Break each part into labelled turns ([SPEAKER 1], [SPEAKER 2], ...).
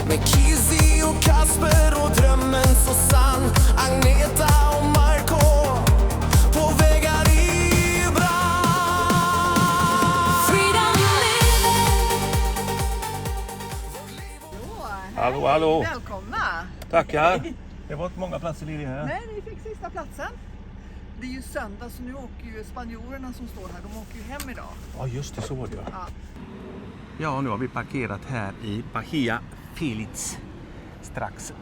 [SPEAKER 1] Med Kizzy och Kasper och drömmen så sann. Agneta och Marco på vägar i brand. Freedom living.
[SPEAKER 2] Hallå.
[SPEAKER 3] Välkomna!
[SPEAKER 2] Tackar. Det var inte många platser lediga här.
[SPEAKER 3] Nej, ni fick sista platsen. Det är ju söndag så nu åker ju spanjorerna som står här, de åker ju hem idag.
[SPEAKER 2] Ja, just det, så var det.
[SPEAKER 3] Ja.
[SPEAKER 2] Ja, nu har vi parkerat här i Bahia Feliz. Strax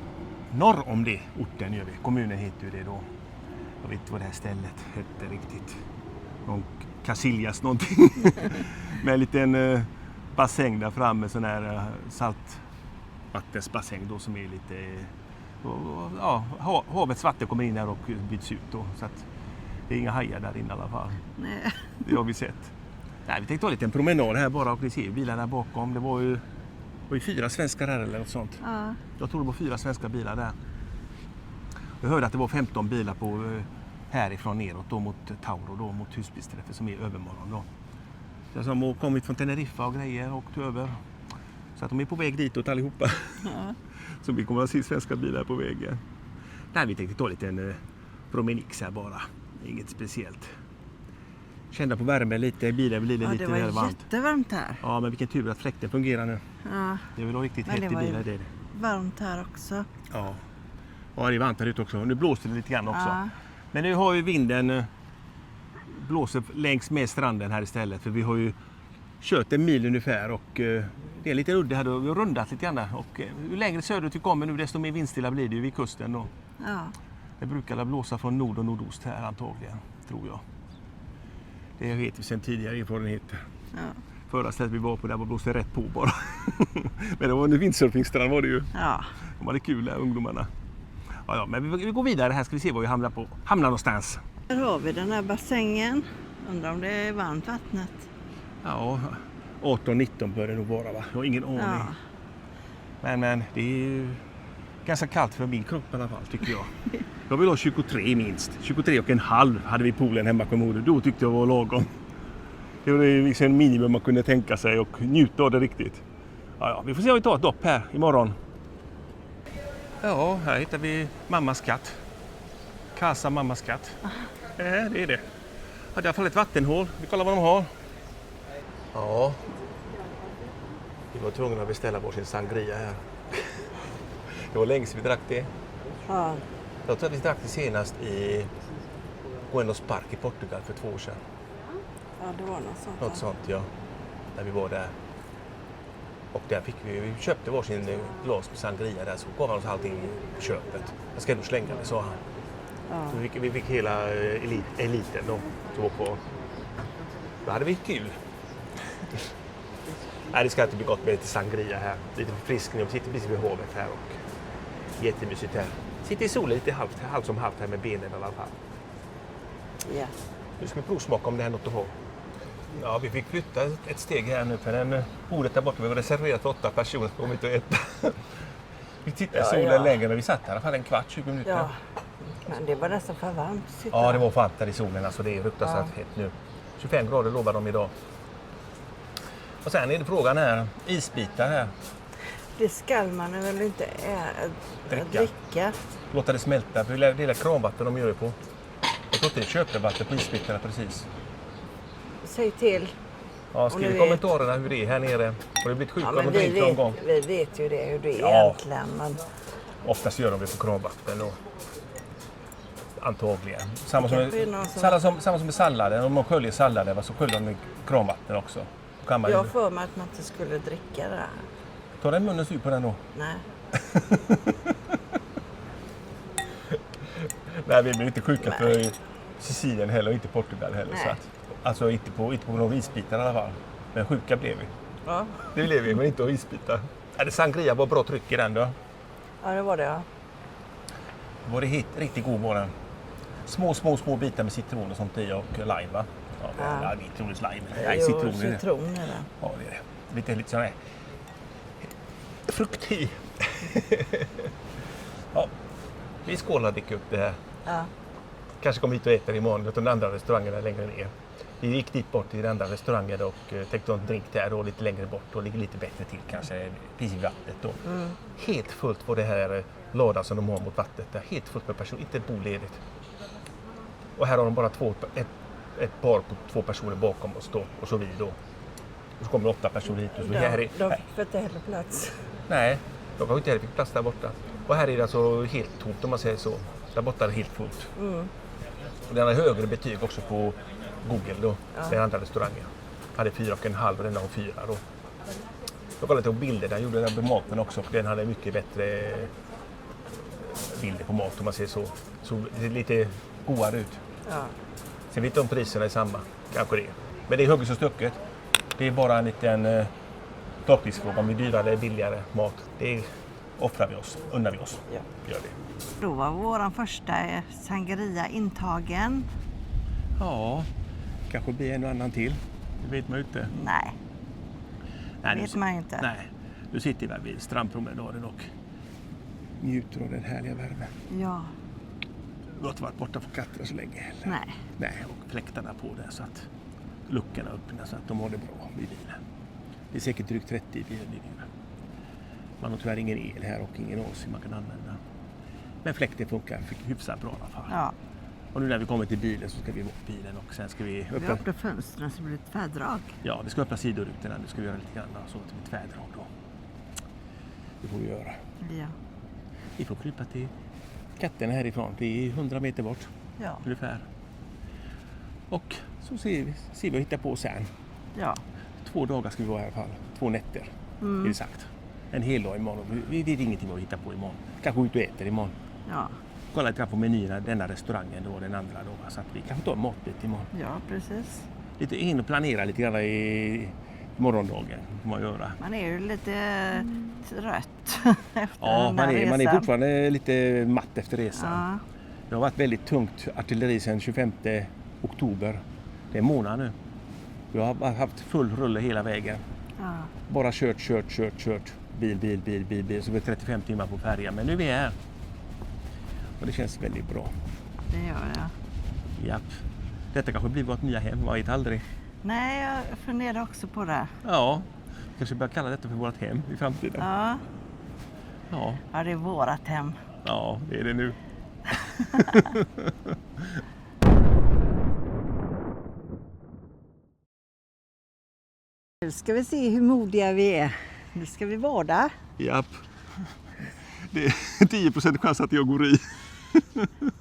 [SPEAKER 2] norr om det, orten gör vi. Kommunen heter ju det då. Jag vet inte vad det här stället hette riktigt. Någon Casillas någonting. Med en liten bassäng där framme, sån här saltvattensbassäng då som är lite... Ja, havets vatten kommer in här och byts ut då, så att det är inga hajar där inne i alla fall.
[SPEAKER 3] Nej.
[SPEAKER 2] Det har vi sett. Nej, vi tänkte ta lite en promenad här bara och ni ser bilar där bakom. Det var ju 4 svenskar här eller något sånt.
[SPEAKER 3] Ja.
[SPEAKER 2] Jag tror det var 4 svenska bilar där. Jag hörde att det var 15 bilar på härifrån neråt då mot Tauro då mot husbilsträffen som är övermorgon då. Så som har kommit från Teneriffa och grejer och åkt över. Så att de är på väg ditåt allihopa.
[SPEAKER 3] Ja.
[SPEAKER 2] Så vi kommer att se svenska bilar på vägen. Nej, vi tänkte ta lite en promenix här bara. Inget speciellt. Kända på värme lite, bilen blir det lite väl varmt.
[SPEAKER 3] Det var jättevarmt här.
[SPEAKER 2] Ja, men vilken tur att fläkten fungerar nu.
[SPEAKER 3] Ja.
[SPEAKER 2] Det är väl riktigt
[SPEAKER 3] Men
[SPEAKER 2] hett i
[SPEAKER 3] det var ju
[SPEAKER 2] bilen. Det.
[SPEAKER 3] varmt här också.
[SPEAKER 2] Ja. Ja, det är varmt här ute också. Nu blåser det lite grann också.
[SPEAKER 3] Ja.
[SPEAKER 2] Men nu har ju vinden blåser längs med stranden här istället. För vi har ju kört en mil ungefär och det är lite udde här då. Vi har rundat lite grann och ju längre söderut vi kommer nu desto mer vindstilla blir det ju vid kusten då.
[SPEAKER 3] Ja.
[SPEAKER 2] Det brukar blåsa från nord och nordost här antagligen, tror jag. Det vet vi sedan tidigare erfarenheter.
[SPEAKER 3] Ja.
[SPEAKER 2] Förra stället vi var på där var blåste rätt på bara. Men det var en windsurfingstrand var det ju.
[SPEAKER 3] Ja.
[SPEAKER 2] De hade kul där, ungdomarna. Ja, men vi går vidare här ska vi se var vi hamnar någonstans.
[SPEAKER 3] Här har vi den här bassängen. Undrar om det är varmt vattnet.
[SPEAKER 2] Ja, 18-19 bör det nog vara va? Jag har ingen aning.
[SPEAKER 3] Ja.
[SPEAKER 2] Men det är ju ganska kallt för min kropp i alla fall tycker jag. Jag vill ha 23 minst. 23,5 hade vi i poolen hemma på Moder. Då tyckte jag var lagom. Det var liksom en minimum man kunde tänka sig och njuta av det riktigt. Ja, vi får se om vi tar ett dopp här imorgon. Ja, här hittar vi mammas katt. Casa mammas katt. Det är det. Ja, det är i alla fall ett vattenhål. Vi kollar vad de har. Ja, vi var tvungna att beställa varsin sangria här. Det var länge sedan vi drack det.
[SPEAKER 3] Ja.
[SPEAKER 2] Jag tror att vi drack det senast i Buenos Park i Portugal för 2 år sedan.
[SPEAKER 3] Ja, det var något sånt.
[SPEAKER 2] Något sånt, ja. När vi var där. Och där fick vi köpte varsin glas med sangria där så gav han oss allting i köpet. Jag ska nog slänga det, sa han.
[SPEAKER 3] Ja.
[SPEAKER 2] Så vi fick hela eliten då. Då hade vi kul. Nej, det ska inte bli gott med lite sangria här. Lite förfriskning. Vi sitter precis vid havet här och jättemysigt här. Sitter i solen lite halvt som halvt här med benen i alla fall.
[SPEAKER 3] Ja.
[SPEAKER 2] Nu ska vi provsmaka om det här är något att ha. Ja, vi fick flytta ett steg här nu för den bordet där borta. Vi var reserverat för 8 personer som kom hit och äta. Vi tittade i solen längre men vi satt här i alla fall en kvart, 20 minuter.
[SPEAKER 3] Ja. Men det var nästan för varmt att sitta.
[SPEAKER 2] Ja, det var fan där i solen. Alltså det är fruktansvärt hett nu. 25 grader lovar de idag. Och sen är det frågan här, isbitar här.
[SPEAKER 3] Det ska man väl inte dricka.
[SPEAKER 2] Låta det smälta, för det är kranvatten de gör det på. Jag tror inte det köper vatten på isbitarna precis.
[SPEAKER 3] Säg till.
[SPEAKER 2] Ja, skriv i kommentarerna hur det är här nere. Har det blivit sjuka om de dricker någon gång?
[SPEAKER 3] Vi vet ju det, hur det är egentligen. Men...
[SPEAKER 2] Oftast gör de det på kranvatten då. Antagligen. Samma som med salladen. Om man sköljer salladen så sköljer de med kranvatten också. Kan man
[SPEAKER 3] jag får mig att man inte skulle dricka det.
[SPEAKER 2] Ta den munnen sur på den då.
[SPEAKER 3] Nej.
[SPEAKER 2] Nej, vi blir inte sjuka för Sicilien heller och inte Portugal heller. Så att, alltså inte på några isbitar i alla fall. Men sjuka blev vi.
[SPEAKER 3] Ja.
[SPEAKER 2] Det blev vi, men inte av isbitar. Det sangria var bra tryck i den då.
[SPEAKER 3] Ja, det var det ja.
[SPEAKER 2] Var det riktigt god var den. Små bitar med citron och sånt i och lime va? Ja, vitronens lime. Nej, citron är det.
[SPEAKER 3] Citron är det.
[SPEAKER 2] Ja, det är det. Lite sån här frukt i. Ja, vi skålar och dricker upp det här.
[SPEAKER 3] Ja.
[SPEAKER 2] Kanske kommer hit och äter imorgon. Jag tar den andra restaurangen där längre ner. Vi gick dit bort till den andra restaurangen och tänkte en drink där och lite längre bort och ligger lite bättre till kanske precis vid vattnet då. Helt fullt på det här lådan som de har mot vattnet där. Helt fullt med personer, inte ett bord ledigt. Och här har de bara ett par på 2 personer bakom oss då och så vi då. Och så kommer 8 personer hit. Och så här är,
[SPEAKER 4] De får inte heller plats.
[SPEAKER 2] nej, de kanske inte heller fick plats där borta. Och här är det alltså helt tomt om man säger så. Där borta är det helt fullt. Och den har högre betyg också på Google då, den andra restaurangen. Hade 4,5 och den har 4 då. Jag kollade på bilder, den gjorde den på maten också och den hade mycket bättre bilder på mat om man säger så. Så det är lite godare ut.
[SPEAKER 4] Ja.
[SPEAKER 2] Sen vet inte om priserna är samma, kanske det. Men det är hugget så stucket. Det är bara en liten tolkningsfråga om vi dyrare eller billigare mat. Det offrar vi oss, unnar vi oss.
[SPEAKER 4] Ja.
[SPEAKER 2] Gör det.
[SPEAKER 4] Då var våran första sangria intagen.
[SPEAKER 2] Ja, kanske blir en och annan till. Det vet man ju inte.
[SPEAKER 4] Nej,
[SPEAKER 2] Nej,
[SPEAKER 4] vet man ju inte.
[SPEAKER 2] Nej, nu sitter vi vid strandpromenaden och njuter av den härliga värmen.
[SPEAKER 4] Ja,
[SPEAKER 2] Vi har inte varit borta från katterna så länge heller.
[SPEAKER 4] nej.
[SPEAKER 2] Nej, och fläktarna på den så att luckorna öppnas så att de har det bra vid bilen. Det är säkert drygt 30 i bilen. Man har tyvärr ingen el här och ingen AC man kan använda. Men fläkten funkar hyfsat bra i alla fall.
[SPEAKER 4] Ja.
[SPEAKER 2] Och nu när vi kommer till bilen så ska vi bort bilen och sen ska vi
[SPEAKER 4] Vi
[SPEAKER 2] öppna.
[SPEAKER 4] öppnar fönstren så blir det ett tvärdrag.
[SPEAKER 2] Ja, det ska öppna sidorutorna. Nu ska vi göra lite grann så att det blir tvärdrag då. Det får vi göra.
[SPEAKER 4] Ja.
[SPEAKER 2] Vi får krypa till katterna härifrån. Det är 100 meter bort
[SPEAKER 4] Ja.
[SPEAKER 2] ungefär. Och så ser vi vad hittar på sen.
[SPEAKER 4] Ja.
[SPEAKER 2] 2 dagar ska vi vara i alla fall. 2 nätter är det sagt. En hel dag imorgon. Vi vet ingenting vad vi hittar på imorgon. Kanske ut och äter imorgon.
[SPEAKER 4] Ja.
[SPEAKER 2] Kolla lite på menyerna, denna restaurangen då, den andra då. Så att vi kanske tar en matbit imorgon.
[SPEAKER 4] Ja, precis.
[SPEAKER 2] Lite in och planera lite grann i morgondagen. Får man göra.
[SPEAKER 4] Man är ju lite trött efter
[SPEAKER 2] Ja,
[SPEAKER 4] den där
[SPEAKER 2] man är
[SPEAKER 4] resan.
[SPEAKER 2] fortfarande lite matt efter resan.
[SPEAKER 4] Ja.
[SPEAKER 2] Det har varit väldigt tungt artilleri sedan 25 oktober. Det är en månad nu. Vi har haft full rulle hela vägen.
[SPEAKER 4] Ja.
[SPEAKER 2] Bara kört. Bil. Så vi är 35 timmar på färjan. Men nu är vi här. Och det känns väldigt bra.
[SPEAKER 4] Det gör jag.
[SPEAKER 2] Japp. Detta kanske blir vårt nya hem, vad vet aldrig.
[SPEAKER 4] Nej, jag funderar också på det.
[SPEAKER 2] Ja, kanske börja kalla detta för vårt hem i framtiden.
[SPEAKER 4] Ja,
[SPEAKER 2] Ja,
[SPEAKER 4] ja det är vårat hem.
[SPEAKER 2] ja det är det nu.
[SPEAKER 4] Nu ska vi se hur modiga vi är. Nu ska vi bada.
[SPEAKER 2] Japp. Det är 10% chans att jag går i.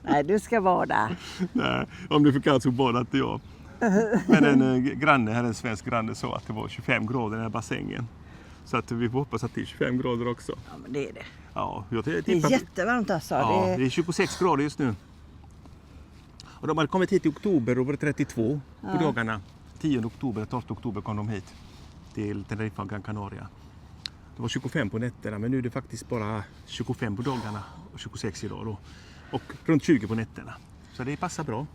[SPEAKER 4] Nej, du ska bada.
[SPEAKER 2] Nej, om det är för kallt så badar inte jag. Men en granne här, en svensk granne, sa att det var 25 grader i den här bassängen. Så att vi får hoppas att det är 25 grader också.
[SPEAKER 4] Ja, men det är det.
[SPEAKER 2] Ja, jag
[SPEAKER 4] Det är
[SPEAKER 2] tippar.
[SPEAKER 4] jättevarmt alltså.
[SPEAKER 2] Ja,
[SPEAKER 4] Det
[SPEAKER 2] det är 26 grader just nu. Och de hade kommit hit i oktober och var det 32 på dagarna. 10 oktober, 12 oktober kom de hit till Tenerife och Gran Canaria. Det var 25 på nätterna, men nu är det faktiskt bara 25 på dagarna och 26 idag då. Och runt 20 på nätterna. Så det passar bra.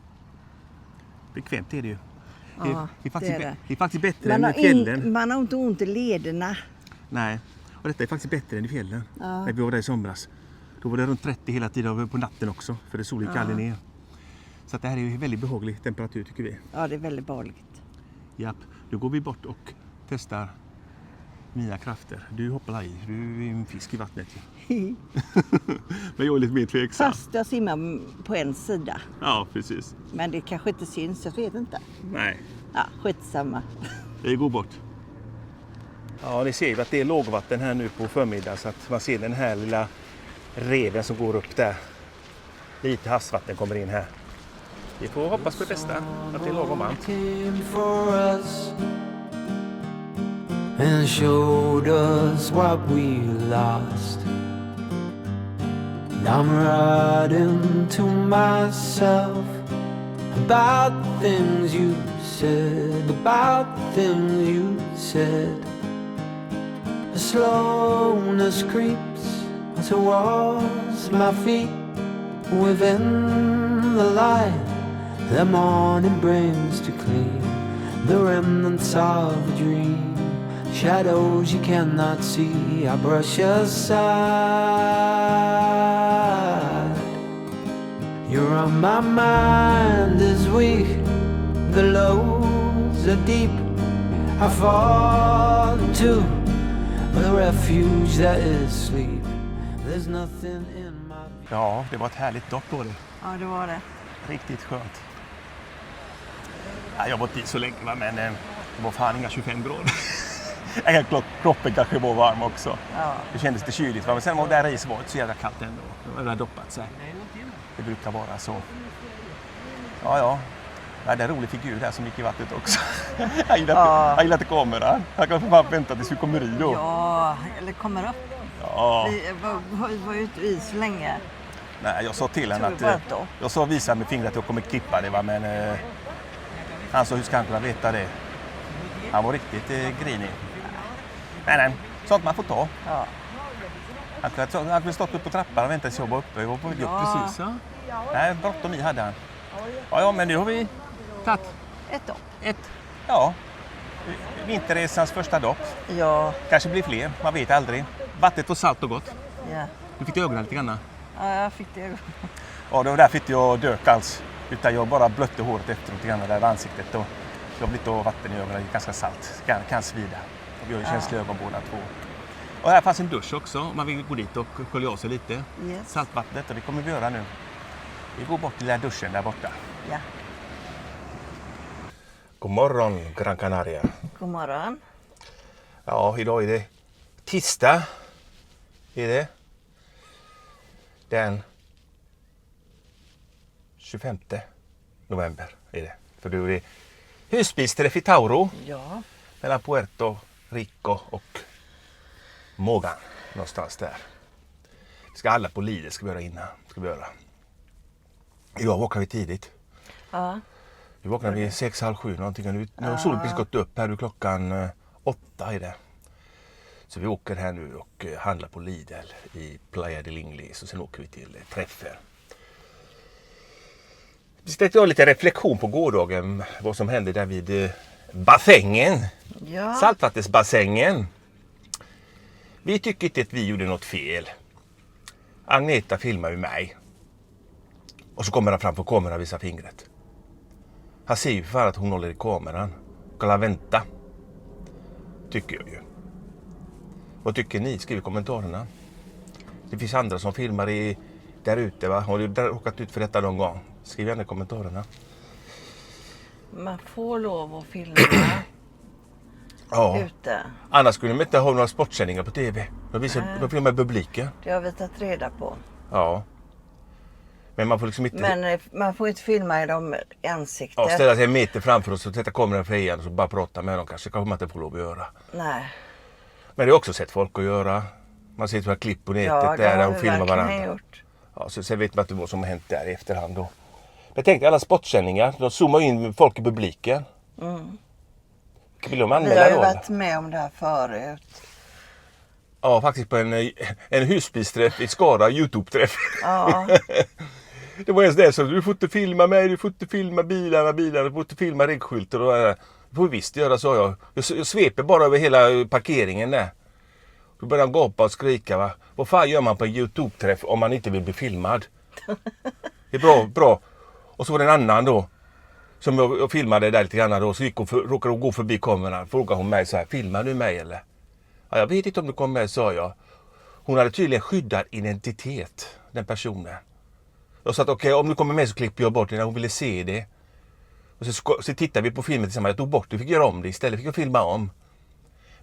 [SPEAKER 2] Bekvämt är det ju.
[SPEAKER 4] Ja,
[SPEAKER 2] det är faktiskt,
[SPEAKER 4] det är det.
[SPEAKER 2] det är faktiskt bättre
[SPEAKER 4] man,
[SPEAKER 2] än i fjällen.
[SPEAKER 4] man har inte ont i lederna.
[SPEAKER 2] Nej, och detta är faktiskt bättre än i fjällen. När vi var där i somras. Då var det runt 30 hela tiden på natten också, för det solen gick aldrig ner. Så att det här är ju väldigt behaglig temperatur tycker vi.
[SPEAKER 4] Ja, det är väldigt behagligt.
[SPEAKER 2] Japp, då går vi bort och testar mina krafter. Du hoppar i, du är en fisk i vattnet. Men jag är lite mer tveksam.
[SPEAKER 4] Fast jag simmar på en sida.
[SPEAKER 2] Ja, precis.
[SPEAKER 4] Men det kanske inte syns, jag vet inte.
[SPEAKER 2] Nej,
[SPEAKER 4] Ja, skitsamma.
[SPEAKER 2] vi går bort. Ja, ni ser ju att det är lågvatten här nu på förmiddagen så att man ser den här lilla reven som går upp där. Lite havsvatten kommer in här. Vi får hoppas på det bästa, att det är lagom varmt.
[SPEAKER 1] Came for us and showed us what we lost. And I'm writing to myself about the things you said, about the things you said. The slowness creeps towards my feet within the light the morning brings to clean the remnants of a dream. Shadows you cannot see, I brush aside. You're on my mind this week, The lows are deep, I fall into the refuge that is sleep. There's nothing in my view.
[SPEAKER 2] Ja, det var ett härligt dopp då det.
[SPEAKER 4] Ja, det var det.
[SPEAKER 2] Riktigt skönt. Ja, jag har varit i så länge va, men det var fan inga 25 grader. Kroppen kanske var varm också.
[SPEAKER 4] Ja.
[SPEAKER 2] Det kändes lite kyligt va? Men sen var det där i så var det så jävla kallt ändå. Det har doppat sig. Det brukar vara så. Ja. Ja, det är en rolig figur där som gick i vattnet också. Han gillar inte kameran. Han kan för fan vänta tills vi kommer i då.
[SPEAKER 4] Ja, eller kommer upp.
[SPEAKER 2] Ja.
[SPEAKER 4] Vi var ju ute i så länge.
[SPEAKER 2] Nej, jag sa till henne att... Jag sa visa med fingret att jag kommer klippa det va, men... Han sa hur ska han kunna veta det? Han var riktigt grinig. Nej, sånt man får ta.
[SPEAKER 4] Ja.
[SPEAKER 2] Han kunde stått upp på trappan och väntat tills jag var uppe. Jag var på väg upp precis. Ja. Nej, bråttom i hade han. Ja, men nu har vi tagit
[SPEAKER 4] Ett dopp.
[SPEAKER 2] Ja, vinterresans första dopp.
[SPEAKER 4] Ja.
[SPEAKER 2] Kanske blir fler, man vet aldrig. Vattnet var salt och gott.
[SPEAKER 4] Ja.
[SPEAKER 2] Du fick ögonen lite grann.
[SPEAKER 4] Ja, jag fick det.
[SPEAKER 2] Ja, det var därför inte jag dök alls. Utan jag bara blötte håret efter lite grann där i ansiktet. Och jag har lite vatten i ögonen, det är ganska salt. Kan svida. Vi har ju känsliga ögon båda två. Och här fanns en dusch också, om man vill gå dit och skölja av sig lite.
[SPEAKER 4] Yes.
[SPEAKER 2] Saltvattnet, och det kommer vi göra nu. Vi går bort till den här duschen där borta.
[SPEAKER 4] Ja.
[SPEAKER 2] God morgon, Gran Canaria.
[SPEAKER 4] God morgon.
[SPEAKER 2] Ja, idag är det tisdag. Är det? Den 25 november är det. För då är det husbilsträff i Tauro.
[SPEAKER 4] Ja.
[SPEAKER 2] Mellan Puerto Rico och Mogan. Någonstans där. Ska alla på Lidl ska vi göra innan. Ska vi göra. Idag vaknar vi tidigt.
[SPEAKER 4] Ja.
[SPEAKER 2] Vi vaknar vid 6:30 någonting. Nu har solen precis gått upp här. Nu klockan 8 är det. Så vi åker här nu och handlar på Lidl i Playa del Ingles. Och sen åker vi till träffen. Vi ska göra lite reflektion på gårdagen. Vad som hände där vid bassängen.
[SPEAKER 4] Ja.
[SPEAKER 2] Saltvattensbassängen. Vi tycker inte att vi gjorde något fel. Agneta filmar ju mig. Och så kommer han fram på kameran och visar fingret. Han ser ju för att hon håller i kameran. Kan han vänta? Tycker jag ju. Vad tycker ni? Skriv i kommentarerna. Det finns andra som filmar där ute va? Har du råkat ut för detta någon gång? Skriv gärna i kommentarerna.
[SPEAKER 4] Man får lov att filma
[SPEAKER 2] Ja.
[SPEAKER 4] ute.
[SPEAKER 2] Annars skulle de inte ha några sportsändningar på tv. De filmar publiken.
[SPEAKER 4] Det har vi tagit reda på.
[SPEAKER 2] Ja. Men man får liksom inte...
[SPEAKER 4] Men man får inte filma i dem i ansiktet.
[SPEAKER 2] Ja, ställa sig en meter framför oss och sätta kameran för igen och så bara prata med dem. Kanske man inte får lov att göra.
[SPEAKER 4] Nej.
[SPEAKER 2] Men det har också sett folk att göra. Man ser några klipp på nätet där de filmar varandra.
[SPEAKER 4] Gjort.
[SPEAKER 2] Ja, så sen vet man inte vad som har hänt där i efterhand då. Jag tänkte alla sportsändningar, de zoomar in folk i publiken.
[SPEAKER 4] Mm.
[SPEAKER 2] Vill de
[SPEAKER 4] Vi
[SPEAKER 2] anmäla
[SPEAKER 4] har ju
[SPEAKER 2] någon?
[SPEAKER 4] varit med om det här förut.
[SPEAKER 2] Ja, faktiskt på en husbilsträff i Skara, YouTube-träff.
[SPEAKER 4] Ja.
[SPEAKER 2] Det var ens det så du får inte filma mig, du får inte filma bilarna, du får inte filma regskyltar och det får vi visst göra, sa jag. Jag sveper bara över hela parkeringen där. Då börjar han gapa och skrika va. Vad fan gör man på en YouTube-träff om man inte vill bli filmad? Det är bra. Och så var det en annan då. Som jag filmade där lite grann då. Så råkade hon gå förbi kameran. Frågade hon mig så här, filmar du mig eller? Ja, jag vet inte om du kom med, sa jag. Hon hade tydligen skyddad identitet, den personen. Jag sa att okej, om du kommer med så klipper jag bort det när hon ville se det. Och så tittade vi på filmen tillsammans. Jag tog bort det, fick göra om det istället. Fick jag filma om.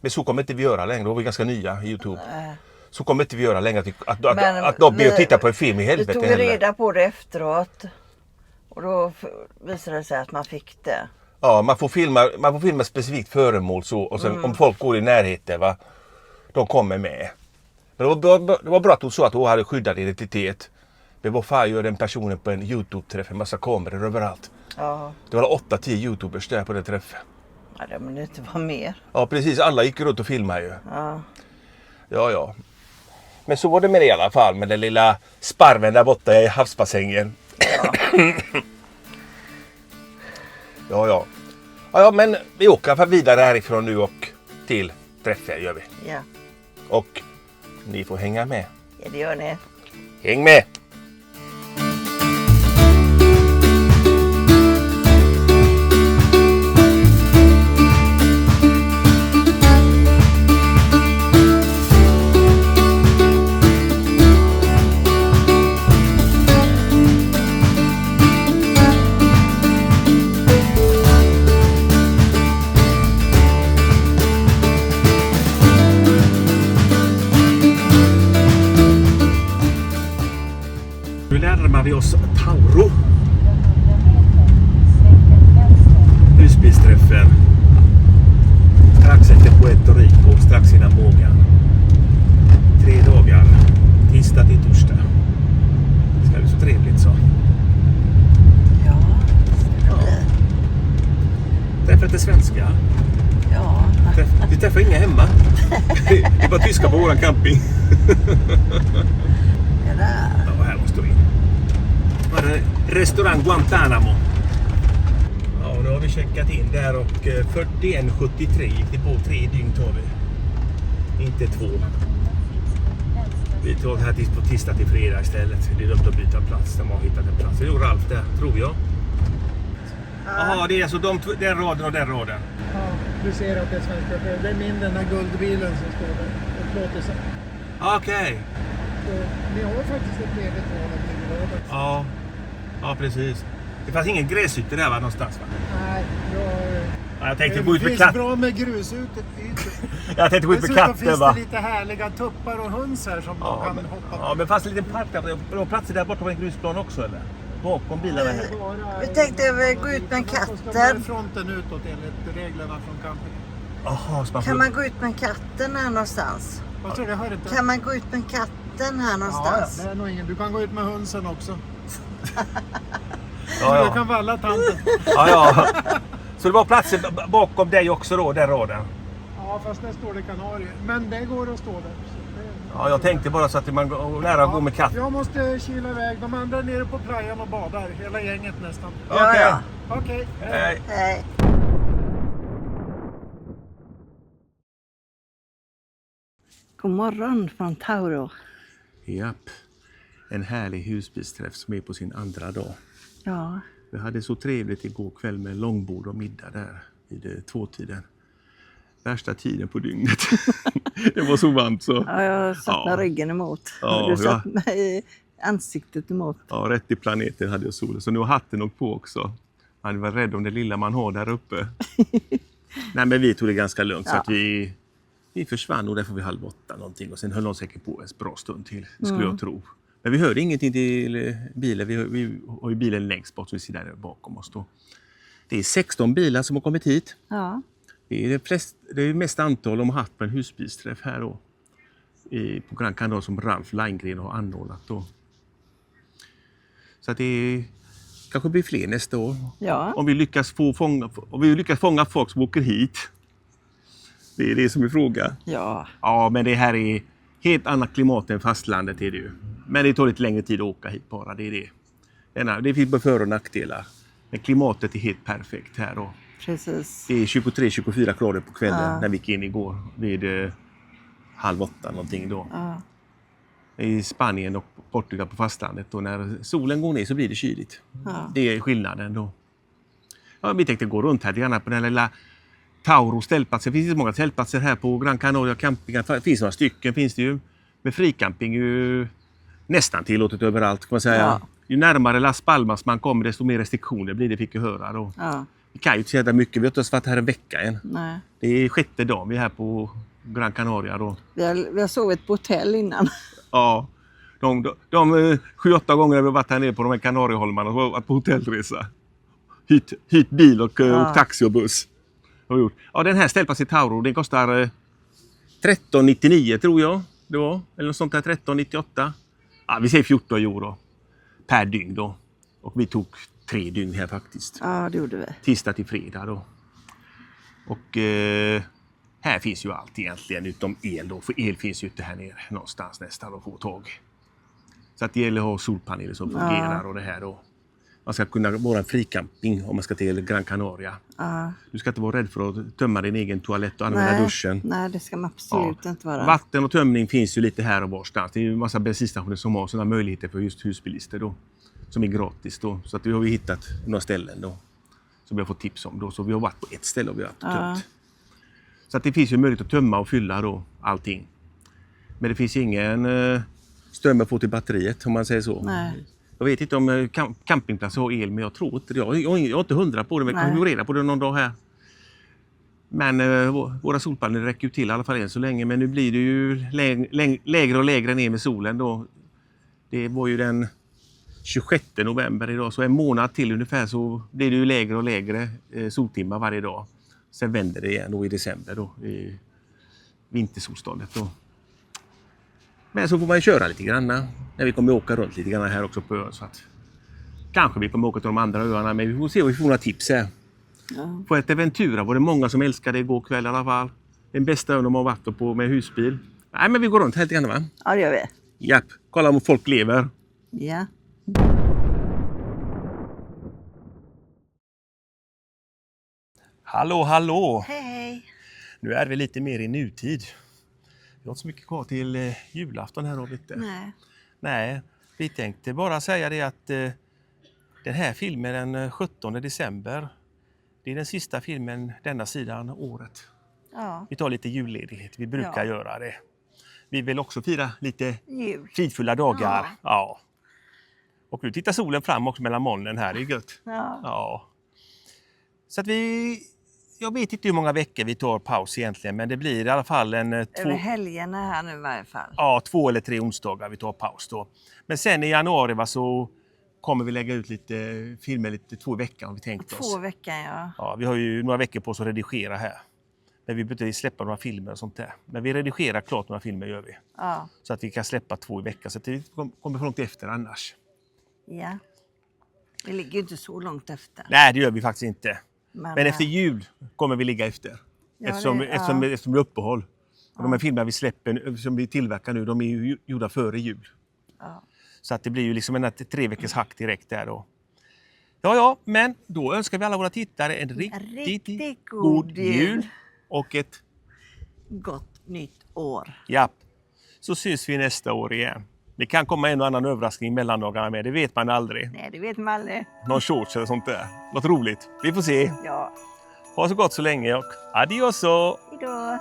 [SPEAKER 2] Men så kommer inte vi göra längre. Då var vi ganska nya i YouTube. Så kommer inte vi göra längre att de ber att titta på en film i helvete.
[SPEAKER 4] Vi tog reda på det efteråt. Och då visade det sig att man fick det.
[SPEAKER 2] Ja, man får filma specifikt föremål så. Och sen om folk går i närheten va. De kommer med. Men det var bra att hon sa att hon hade skyddad identitet. Men vad fan gör den personen på en YouTube-träff? En massa kameror överallt.
[SPEAKER 4] Ja.
[SPEAKER 2] Det var 8-10 YouTubers där på den träffen.
[SPEAKER 4] Ja, det men det inte var mer.
[SPEAKER 2] Ja, precis. Alla gick runt och filmade ju.
[SPEAKER 4] Ja.
[SPEAKER 2] Ja. Men så var det med det i alla fall. Med den lilla sparven där borta i havsbassängen. Ja. Ja, men vi åker vidare härifrån nu och till träffen gör vi.
[SPEAKER 4] Ja.
[SPEAKER 2] Och ni får hänga med.
[SPEAKER 4] Ja, det gör ni.
[SPEAKER 2] Häng med! Nu närmar vi oss Tauro. Husbilsträffen. Strax efter Puerto Rico, strax innan Mågan. 3 dagar. Tisdag till torsdag. Det ska bli så trevligt så.
[SPEAKER 4] Ja,
[SPEAKER 2] Träffar lite svenska.
[SPEAKER 4] ja.
[SPEAKER 2] Vi träffar inga hemma. Det är bara tyskar på våran camping.
[SPEAKER 4] Det där.
[SPEAKER 2] Ja, här måste vi in. Restaurang Guantanamo. Ja, då har vi checkat in där och 41,73 gick det på 3 dygn tar vi. Inte 2. Vi tar här på tisdag till fredag istället. Det är dumt att byta plats. De har hittat en plats. Det är Ralf där, tror jag. Jaha, det är alltså den raden och den raden.
[SPEAKER 3] Ja, du ser att det är svenska sjöar. Det är min den här guldbilen som står där. Och plåtisen.
[SPEAKER 2] Okej.
[SPEAKER 3] Så ni har faktiskt ett ledigt val av byggrådet.
[SPEAKER 2] Ja. Ja, precis. Det fanns ingen gräsytor där va, någonstans va?
[SPEAKER 3] Nej,
[SPEAKER 2] Jag tänkte
[SPEAKER 3] det
[SPEAKER 2] gå ut med
[SPEAKER 3] finns
[SPEAKER 2] katt.
[SPEAKER 3] bra med grusytor.
[SPEAKER 2] Jag tänkte gå ut med
[SPEAKER 3] Dessutom
[SPEAKER 2] katten
[SPEAKER 3] finns
[SPEAKER 2] va.
[SPEAKER 3] det lite härliga tuppar och höns här som
[SPEAKER 2] Ja,
[SPEAKER 3] kan
[SPEAKER 2] men,
[SPEAKER 3] hoppa på.
[SPEAKER 2] ja, men fanns det en liten park där. Det var platser där borta på en grusplan också eller? Bakom bilarna här.
[SPEAKER 4] Vi tänkte gå ut med
[SPEAKER 3] Ska
[SPEAKER 4] katten.
[SPEAKER 3] man fronten utåt enligt reglerna från campingen.
[SPEAKER 2] Jaha, så man får...
[SPEAKER 4] Kan man gå ut med katten här någonstans?
[SPEAKER 3] Vad tror du? Jag hör inte.
[SPEAKER 4] Kan man gå ut med katten här
[SPEAKER 3] Ja,
[SPEAKER 4] någonstans?
[SPEAKER 3] det är nog ingen. Du kan gå ut med hönsen också.
[SPEAKER 2] Ja,
[SPEAKER 3] Du
[SPEAKER 2] ja.
[SPEAKER 3] kan valla tanten.
[SPEAKER 2] Ja. Så det var platser bakom dig också då, den raden?
[SPEAKER 3] Ja, fast där står det kanarier. Men det går att stå där. Så det...
[SPEAKER 2] Ja, jag tänkte bara så att man går nära att gå med katt.
[SPEAKER 3] Jag måste kila iväg. De andra är nere på playan och badar. Hela gänget nästan.
[SPEAKER 4] Ja,
[SPEAKER 2] Okej.
[SPEAKER 4] ja.
[SPEAKER 3] Okej.
[SPEAKER 2] Hej.
[SPEAKER 4] Hej. God morgon från Tauro.
[SPEAKER 2] Japp. En härlig husbilsträff som är på sin andra dag.
[SPEAKER 4] Ja,
[SPEAKER 2] Vi hade så trevligt igår kväll med långbord och middag där vid 2-tiden. Värsta tiden på dygnet. Det var så varmt så.
[SPEAKER 4] ja jag satt med ryggen emot.
[SPEAKER 2] Ja,
[SPEAKER 4] Du satt med i ansiktet emot.
[SPEAKER 2] Ja, rätt i planeten hade jag solen. Så nu har hatten åkt på också. Man var rädd om det lilla man har där uppe. Nej, men vi tog det ganska lugnt. Så att vi försvann och där får vi 7:30 någonting. Och sen höll de säkert på en bra stund till, skulle jag tro. Men vi hörde ingenting till bilen. Vi har ju bilen längst bort så vi ser där bakom oss då. Det är 16 bilar som har kommit hit.
[SPEAKER 4] Ja,
[SPEAKER 2] Det är mest antal de har haft på en husbilsträff här då. På Gran Canaria som Ralf Leingren har anordnat då. Så att det kanske blir fler nästa år.
[SPEAKER 4] ja.
[SPEAKER 2] Om vi lyckas fånga folk som åker hit. Det är det som är frågan.
[SPEAKER 4] Ja,
[SPEAKER 2] Ja, men det här är helt annat klimat än fastlandet är det ju. Men det tar lite längre tid att åka hit bara, det är det. Det finns både för- och nackdelar. Men klimatet är helt perfekt här då.
[SPEAKER 4] precis.
[SPEAKER 2] Det är 23-24 grader på kvällen när vi gick in igår vid 7:30 någonting då.
[SPEAKER 4] Ja,
[SPEAKER 2] I Spanien och Portugal på fastlandet och när solen går ner så blir det kyligt.
[SPEAKER 4] Ja.
[SPEAKER 2] Det är skillnaden då. Ja, vi tänkte gå runt här gärna på den lilla Tauro ställplatsen. Det finns inte många ställplatser här på Gran Canaria campingar. Det finns några stycken finns det ju. Men fricamping är ju nästan tillåtet överallt kan man säga.
[SPEAKER 4] Ja.
[SPEAKER 2] Ju närmare Las Palmas man kommer desto mer restriktioner blir det, fick jag höra då.
[SPEAKER 4] ja,
[SPEAKER 2] Vi kan ju inte säga mycket, vi har inte ens varit här en vecka än.
[SPEAKER 4] nej.
[SPEAKER 2] Det är 6:e dagen vi är här på Gran Canaria då.
[SPEAKER 4] Vi har sovit på hotell innan.
[SPEAKER 2] Ja, de 7-8 gånger vi har varit här nere på de här Kanarieholmarna och varit på hotellresa. Hyrt bil och taxi och buss. Har vi gjort. Ja, den här ställplatsen i Tauro, den kostar 13,99 tror jag det var. Eller något sånt där, 13,98. Ja, vi säger 14 euro per dygn då. Och vi tog 3 dygn här faktiskt.
[SPEAKER 4] Ja, det gjorde vi.
[SPEAKER 2] Tisdag till fredag då. Och här finns ju allt egentligen utom el då. För el finns ju inte här nere någonstans nästan att få tag. Så att det gäller att ha solpaneler som fungerar och det här då. Man ska kunna vara en fricamping om man ska till Gran Canaria.
[SPEAKER 4] Ja.
[SPEAKER 2] Du ska inte vara rädd för att tömma din egen toalett och använda duschen.
[SPEAKER 4] Nej, det ska man absolut inte vara.
[SPEAKER 2] Vatten och tömning finns ju lite här och varstans. Det är ju en massa bensinstationer som har sådana möjligheter för just husbilister då. Som är gratis då. Så att det har vi hittat några ställen då. Som vi har fått tips om då. Så vi har varit på ett ställe och vi har tömt. Så att det finns ju möjlighet att tömma och fylla då allting. Men det finns ingen ström att få till batteriet om man säger så.
[SPEAKER 4] Nej.
[SPEAKER 2] Jag vet inte om campingplatser har el, men jag tror inte det. Jag är inte 100 på det, men jag kan reda på det någon dag här. Men våra solpaneler räcker ju till i alla fall än så länge. Men nu blir det ju lägre och lägre ner med solen då. Det var ju den 26 november idag, så en månad till ungefär så blir det ju lägre och lägre soltimmar varje dag. Sen vänder det igen då i december då, i vintersolståndet då. Men så får man ju köra lite grann när vi kommer åka runt lite grann här också på ön, så att kanske vi kommer åka till de andra öarna, men vi får se om vi får några tips här.
[SPEAKER 4] Ja.
[SPEAKER 2] På ett Ventura var det många som älskade igår kväll i alla fall. Den bästa ön de har varit på med husbil. Nej, men vi går runt här lite grann, va?
[SPEAKER 4] Ja, det gör vi.
[SPEAKER 2] Japp, kolla om folk lever.
[SPEAKER 4] Ja.
[SPEAKER 2] Hallå, hallå!
[SPEAKER 4] Hej.
[SPEAKER 2] Nu är vi lite mer i nutid. Vi har inte så mycket kvar till julafton här, Robert. Nej, vi tänkte bara säga det att den här filmen den 17 december, det är den sista filmen denna sidan året.
[SPEAKER 4] Ja.
[SPEAKER 2] Vi tar lite julledighet, vi brukar
[SPEAKER 4] Ja.
[SPEAKER 2] göra det. Vi vill också fira lite
[SPEAKER 4] Jul.
[SPEAKER 2] fridfulla dagar.
[SPEAKER 4] Ja.
[SPEAKER 2] Ja. Och nu tittar solen fram också mellan molnen här, det är gött.
[SPEAKER 4] Ja.
[SPEAKER 2] Ja. Så att jag vet inte hur många veckor vi tar paus egentligen, men det blir i alla fall
[SPEAKER 4] Över helgerna här nu i varje fall.
[SPEAKER 2] 2 eller 3 onsdagar vi tar paus då. Men sen i januari så kommer vi lägga ut lite filmer lite 2 veckor har vi tänkt oss.
[SPEAKER 4] 2 veckor, ja.
[SPEAKER 2] Ja, vi har ju några veckor på oss att redigera här. Men vi behöver inte släppa några filmer och sånt där. Men vi redigerar klart några filmer gör vi.
[SPEAKER 4] Ja.
[SPEAKER 2] Så att vi kan släppa 2 i veckan. Så att vi kommer för långt efter annars.
[SPEAKER 4] Ja. Det ligger ju inte så långt efter.
[SPEAKER 2] Nej, det gör vi faktiskt inte. Men
[SPEAKER 4] ja.
[SPEAKER 2] efter jul kommer vi ligga efter.
[SPEAKER 4] Ja,
[SPEAKER 2] eftersom det är uppehåll. Och de här filmerna vi släpper, som vi tillverkar nu, de är ju gjorda före jul.
[SPEAKER 4] Ja.
[SPEAKER 2] Så att det blir ju liksom en 3 veckors hack direkt där då. Ja, men då önskar vi alla våra tittare en riktigt god jul. Och ett
[SPEAKER 4] Gott nytt år.
[SPEAKER 2] japp. Så syns vi nästa år igen. Det kan komma en och annan överraskning mellan dagarna med, det vet man aldrig.
[SPEAKER 4] Nej, det vet man aldrig.
[SPEAKER 2] Någon shorts eller sånt där. Något roligt. Vi får se.
[SPEAKER 4] Ja.
[SPEAKER 2] Ha så gott så länge och adioso!
[SPEAKER 4] Hejdå.